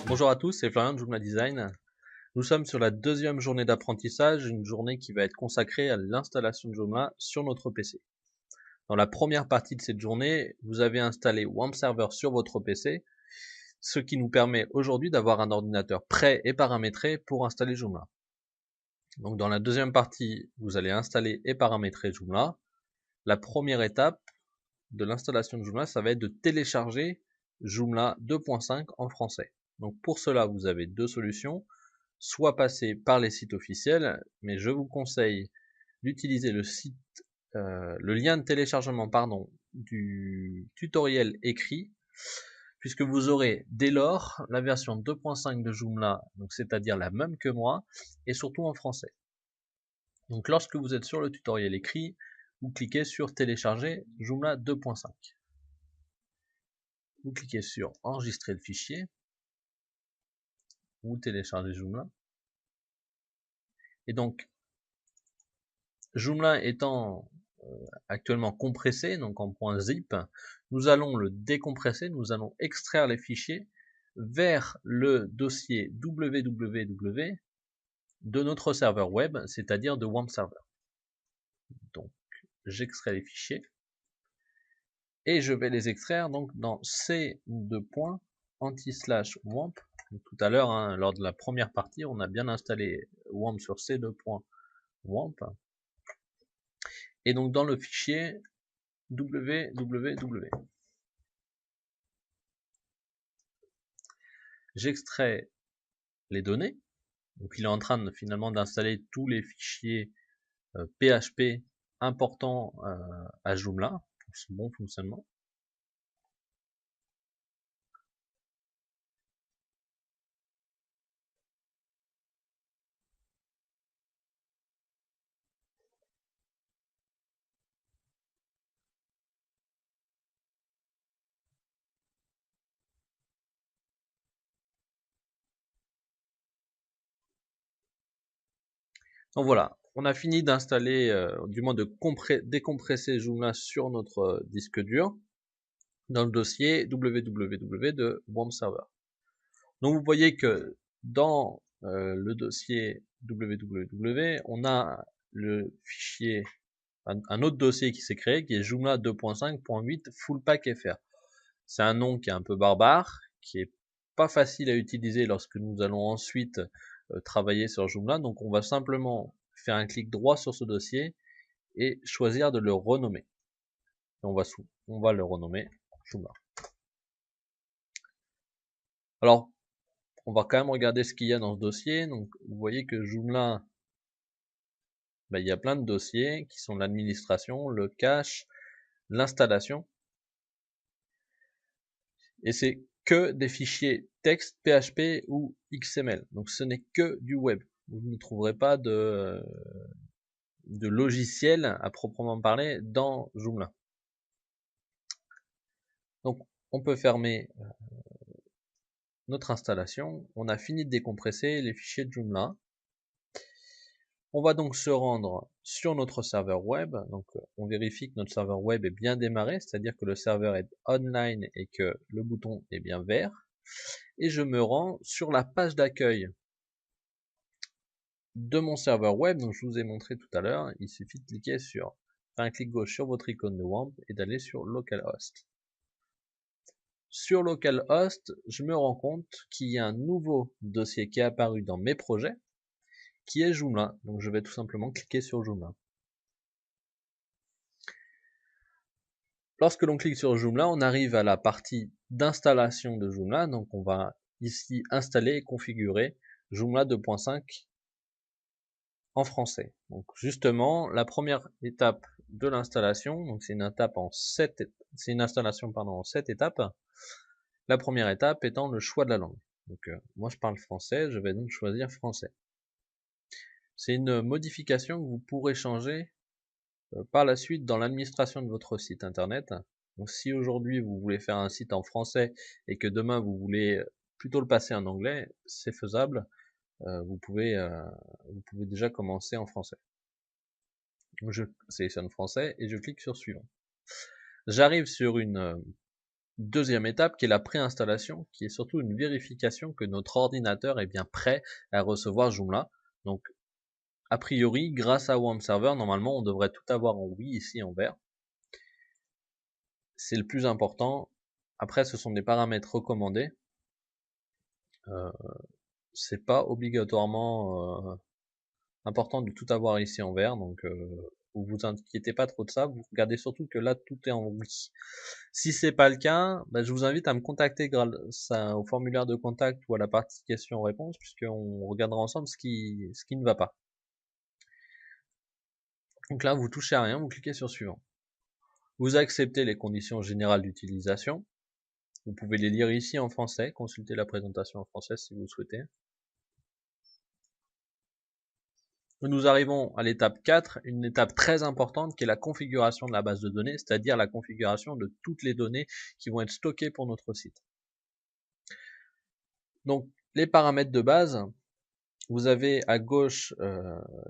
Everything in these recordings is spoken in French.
Bonjour à tous, c'est Florian de Joomla Design. Nous sommes sur la deuxième journée d'apprentissage, une journée qui va être consacrée à l'installation de Joomla sur notre PC. Dans la première partie de cette journée, vous avez installé WAMP Server sur votre PC, ce qui nous permet aujourd'hui d'avoir un ordinateur prêt et paramétré pour installer Joomla. Donc dans la deuxième partie, vous allez installer et paramétrer Joomla. La première étape de l'installation de Joomla, ça va être de télécharger Joomla 2.5 en français. Donc pour cela, vous avez deux solutions, soit passer par les sites officiels, mais je vous conseille d'utiliser le lien de téléchargement du tutoriel écrit, puisque vous aurez dès lors la version 2.5 de Joomla, donc c'est-à-dire la même que moi, et surtout en français. Donc lorsque vous êtes sur le tutoriel écrit, vous cliquez sur télécharger Joomla 2.5. Vous cliquez sur enregistrer le fichier, vous téléchargez Joomla. Et donc, Joomla étant actuellement compressé, donc en .zip, nous allons le décompresser, nous allons extraire les fichiers vers le dossier www de notre serveur web, c'est-à-dire de WAMP Server. Donc, j'extrais les fichiers et je vais les extraire donc dans c2.anti/wamp. Tout à l'heure, lors de la première partie, on a bien installé WAMP sur c2.wamp. Et donc dans le fichier www, j'extrais les données. Donc il est en train finalement d'installer tous les fichiers PHP importants à Joomla pour son bon fonctionnement. Donc voilà, on a fini d'installer, du moins de décompresser Joomla sur notre disque dur dans le dossier www de WAMP Server. Donc vous voyez que dans le dossier www, on a le fichier, un autre dossier qui s'est créé, qui est Joomla 2.5.8 fullpack.fr. C'est un nom qui est un peu barbare, qui est pas facile à utiliser lorsque nous allons ensuite travailler sur Joomla. Donc on va simplement faire un clic droit sur ce dossier et choisir de le renommer. Et on va le renommer Joomla. Alors, on va quand même regarder ce qu'il y a dans ce dossier. Donc, vous voyez que Joomla, il y a plein de dossiers qui sont l'administration, le cache, l'installation. Et c'est que des fichiers texte, PHP ou XML. Donc, ce n'est que du web. Vous ne trouverez pas de logiciel à proprement parler dans Joomla. Donc, on peut fermer notre installation. On a fini de décompresser les fichiers de Joomla. On va donc se rendre sur notre serveur web. Donc on vérifie que notre serveur web est bien démarré, c'est-à-dire que le serveur est online et que le bouton est bien vert. Et je me rends sur la page d'accueil de mon serveur web. Donc je vous ai montré tout à l'heure, il suffit de cliquer sur, faire un clic gauche sur votre icône de WAMP et d'aller sur localhost. Sur localhost, je me rends compte qu'il y a un nouveau dossier qui est apparu dans mes projets, qui est Joomla. Donc je vais tout simplement cliquer sur Joomla. Lorsque l'on clique sur Joomla, on arrive à la partie d'installation de Joomla. Donc on va ici installer et configurer Joomla 2.5 en français. Donc justement, la première étape de l'installation, donc c'est une installation en 7 étapes. La première étape étant le choix de la langue. Donc moi je parle français, je vais donc choisir français. C'est une modification que vous pourrez changer par la suite dans l'administration de votre site internet. Donc si aujourd'hui vous voulez faire un site en français et que demain vous voulez plutôt le passer en anglais, c'est faisable. Vous pouvez déjà commencer en français. Je sélectionne français et je clique sur suivant. J'arrive sur une deuxième étape qui est la préinstallation, qui est surtout une vérification que notre ordinateur est bien prêt à recevoir Joomla. Donc, a priori, grâce à WAMP Server, normalement, on devrait tout avoir en oui ici en vert. C'est le plus important. Après, ce sont des paramètres recommandés. C'est pas obligatoirement important de tout avoir ici en vert, donc vous inquiétez pas trop de ça. Vous regardez surtout que là, tout est en oui. Si c'est pas le cas, je vous invite à me contacter grâce au formulaire de contact ou à la partie questions-réponses, puisqu'on regardera ensemble ce qui ne va pas. Donc là, vous touchez à rien, vous cliquez sur suivant. Vous acceptez les conditions générales d'utilisation. Vous pouvez les lire ici en français, consultez la présentation en français si vous le souhaitez. Nous arrivons à l'étape 4, une étape très importante qui est la configuration de la base de données, c'est-à-dire la configuration de toutes les données qui vont être stockées pour notre site. Donc, les paramètres de base, vous avez à gauche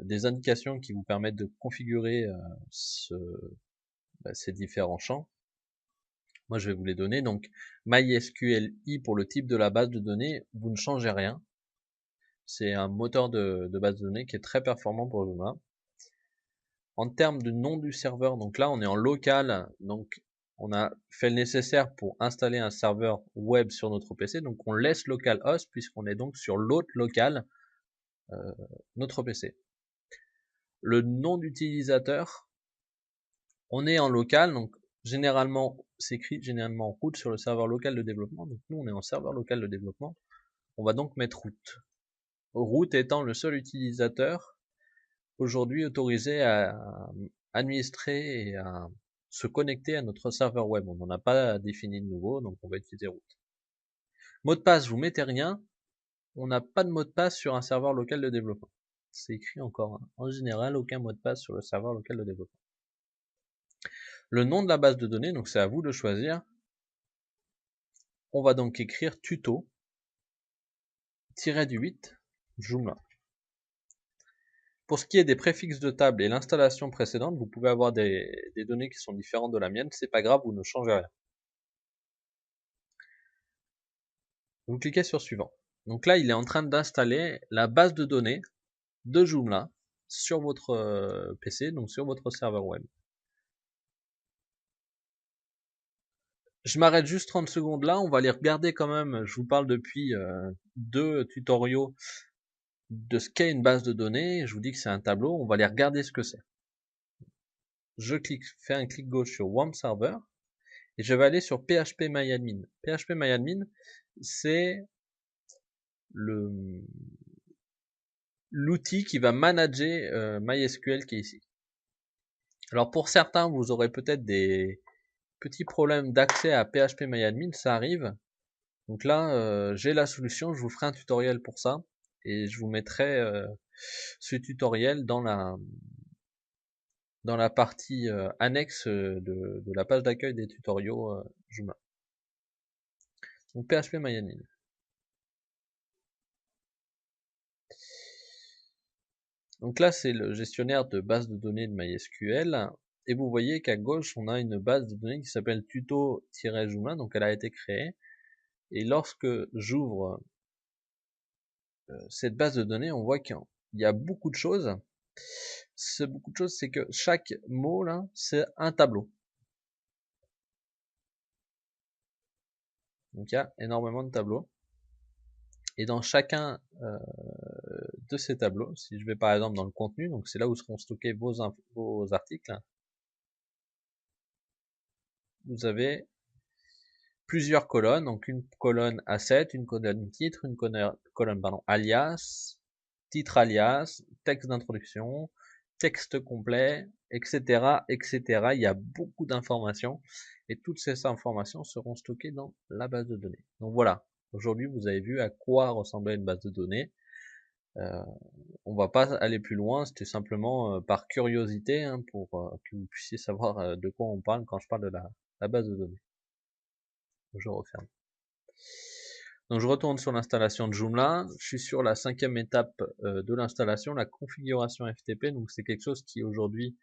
des indications qui vous permettent de configurer ces différents champs. Moi, je vais vous les donner. Donc, MySQLi pour le type de la base de données, vous ne changez rien. C'est un moteur de base de données qui est très performant pour Joomla. En termes de nom du serveur, donc là, on est en local. Donc, on a fait le nécessaire pour installer un serveur web sur notre PC. Donc, on laisse localhost puisqu'on est donc sur l'autre local, notre PC. Le nom d'utilisateur, on est en local, donc généralement, c'est écrit généralement root sur le serveur local de développement. Donc nous, on est en serveur local de développement. On va donc mettre root. Root étant le seul utilisateur aujourd'hui autorisé à administrer et à se connecter à notre serveur web. On n'en a pas défini de nouveau, donc on va utiliser root. Mot de passe, vous mettez rien. On n'a pas de mot de passe sur un serveur local de développement. C'est écrit encore. En général, aucun mot de passe sur le serveur local de développement. Le nom de la base de données, donc c'est à vous de choisir. On va donc écrire tuto -8 Joomla. Pour ce qui est des préfixes de table et l'installation précédente, vous pouvez avoir des données qui sont différentes de la mienne, c'est pas grave, vous ne changez rien. Vous cliquez sur suivant. Donc là, il est en train d'installer la base de données de Joomla sur votre PC, donc sur votre serveur web. Je m'arrête juste 30 secondes là, on va les regarder quand même. Je vous parle depuis 2 tutoriaux de ce qu'est une base de données. Je vous dis que c'est un tableau, on va les regarder ce que c'est. Je fais un clic gauche sur WAMP Server et je vais aller sur phpMyAdmin. phpMyAdmin, c'est l'outil qui va manager MySQL qui est ici. Alors pour certains, vous aurez peut-être des petits problèmes d'accès à phpMyAdmin, ça arrive. Donc là, j'ai la solution, je vous ferai un tutoriel pour ça et je vous mettrai ce tutoriel dans la partie annexe de la page d'accueil des tutoriaux Joomla. Donc phpMyAdmin. Donc là, c'est le gestionnaire de base de données de MySQL. Et vous voyez qu'à gauche, on a une base de données qui s'appelle tuto-joomla. Donc elle a été créée. Et lorsque j'ouvre cette base de données, on voit qu'il y a beaucoup de choses. Beaucoup de choses, c'est que chaque mot là, c'est un tableau. Donc il y a énormément de tableaux. Et dans chacun de ces tableaux, si je vais par exemple dans le contenu, donc c'est là où seront stockés vos articles, vous avez plusieurs colonnes, donc une colonne asset, une colonne titre, une colonne alias, titre alias, texte d'introduction, texte complet, etc., etc. Il y a beaucoup d'informations et toutes ces informations seront stockées dans la base de données. Donc voilà, aujourd'hui vous avez vu à quoi ressemblait une base de données. On va pas aller plus loin, c'était simplement par curiosité hein, pour que vous puissiez savoir de quoi on parle quand je parle de la base de données. Je referme. Donc je retourne sur l'installation de Joomla, je suis sur la 5e étape de l'installation, la configuration FTP, donc c'est quelque chose qui aujourd'hui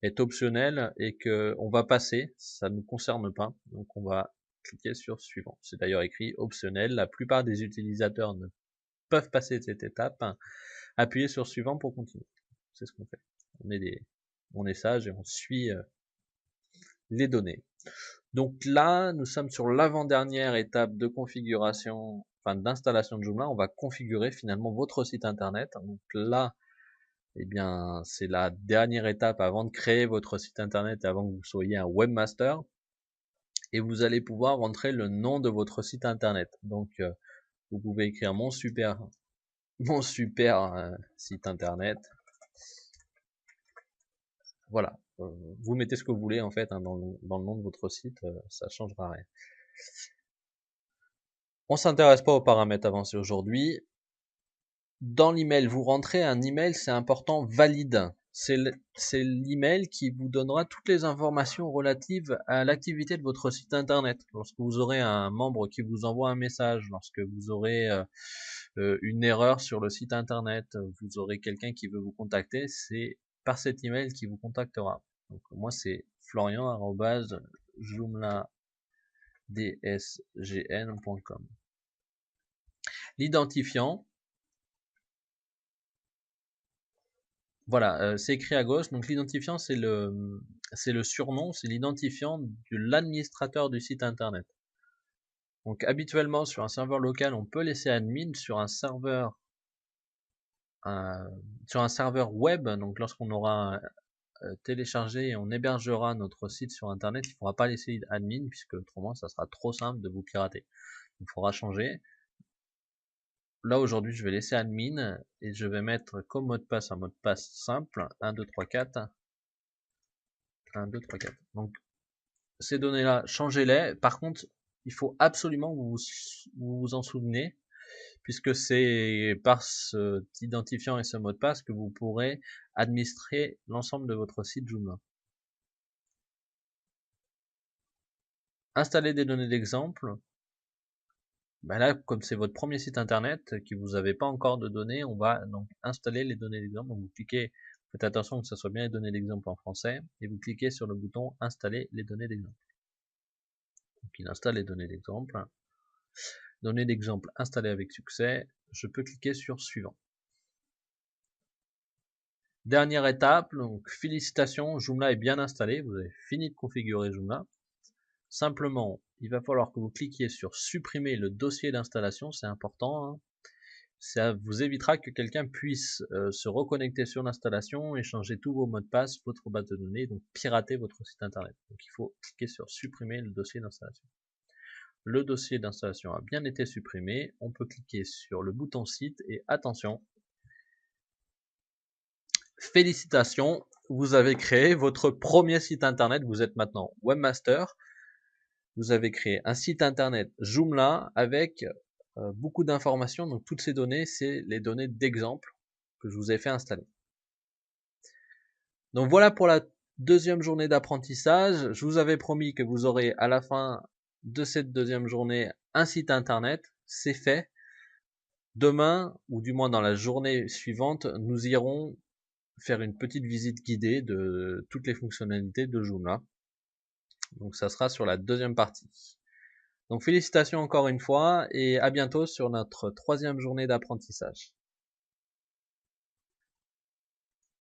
est optionnel et que on va passer, ça ne nous concerne pas, donc on va cliquer sur suivant. C'est d'ailleurs écrit optionnel, la plupart des utilisateurs ne peuvent passer cette étape. Appuyez sur suivant pour continuer. C'est ce qu'on fait. On est sage et on suit les données. Donc là, nous sommes sur l'avant-dernière étape de configuration, enfin d'installation de Joomla. On va configurer finalement votre site internet. Donc là, eh bien, c'est la dernière étape avant de créer votre site internet, avant que vous soyez un webmaster. Et vous allez pouvoir rentrer le nom de votre site internet. Donc, vous pouvez écrire mon super site internet. Voilà. Vous mettez ce que vous voulez en fait dans le nom de votre site, ça changera rien. On s'intéresse pas aux paramètres avancés aujourd'hui. Dans l'email, vous rentrez un email, c'est important, valide. C'est l'email qui vous donnera toutes les informations relatives à l'activité de votre site internet. Lorsque vous aurez un membre qui vous envoie un message, lorsque vous aurez une erreur sur le site internet, vous aurez quelqu'un qui veut vous contacter, c'est par cet email qui vous contactera. Donc moi c'est florian@joomla.dsgn.com. L'identifiant, voilà, c'est écrit à gauche. Donc l'identifiant, c'est le surnom, c'est l'identifiant de l'administrateur du site internet. Donc habituellement sur un serveur local, on peut laisser admin. Sur un serveur web, donc lorsqu'on aura téléchargé et on hébergera notre site sur internet, il ne faudra pas laisser admin puisque autrement ça sera trop simple de vous pirater. Il faudra changer. Là aujourd'hui je vais laisser admin et je vais mettre comme mot de passe un mot de passe simple 1 2 3 4 1 2 3 4. Donc ces données là, changez-les. Par contre, il faut absolument que vous vous en souvenez, puisque c'est par cet identifiant et ce mot de passe que vous pourrez administrer l'ensemble de votre site Joomla. Installer des données d'exemple. Ben là, comme c'est votre premier site internet, que vous n'avez pas encore de données, on va donc installer les données d'exemple. Donc vous cliquez, faites attention que ce soit bien les données d'exemple en français, et vous cliquez sur le bouton installer les données d'exemple. Donc il installe les données d'exemple. Données d'exemple installées avec succès. Je peux cliquer sur suivant. Dernière étape, donc félicitations, Joomla est bien installé, vous avez fini de configurer Joomla. Simplement, il va falloir que vous cliquiez sur supprimer le dossier d'installation, c'est important. Hein. Ça vous évitera que quelqu'un puisse se reconnecter sur l'installation et changer tous vos mots de passe, votre base de données, donc pirater votre site internet. Donc il faut cliquer sur supprimer le dossier d'installation. Le dossier d'installation a bien été supprimé, on peut cliquer sur le bouton site et attention, félicitations, vous avez créé votre premier site internet, vous êtes maintenant webmaster, vous avez créé un site internet Joomla avec beaucoup d'informations, donc toutes ces données, c'est les données d'exemple que je vous ai fait installer. Donc voilà pour la deuxième journée d'apprentissage, je vous avais promis que vous aurez à la fin de cette deuxième journée un site internet, c'est fait. Demain, ou du moins dans la journée suivante, nous irons faire une petite visite guidée de toutes les fonctionnalités de Joomla. Donc ça sera sur la deuxième partie. Donc félicitations encore une fois et à bientôt sur notre troisième journée d'apprentissage.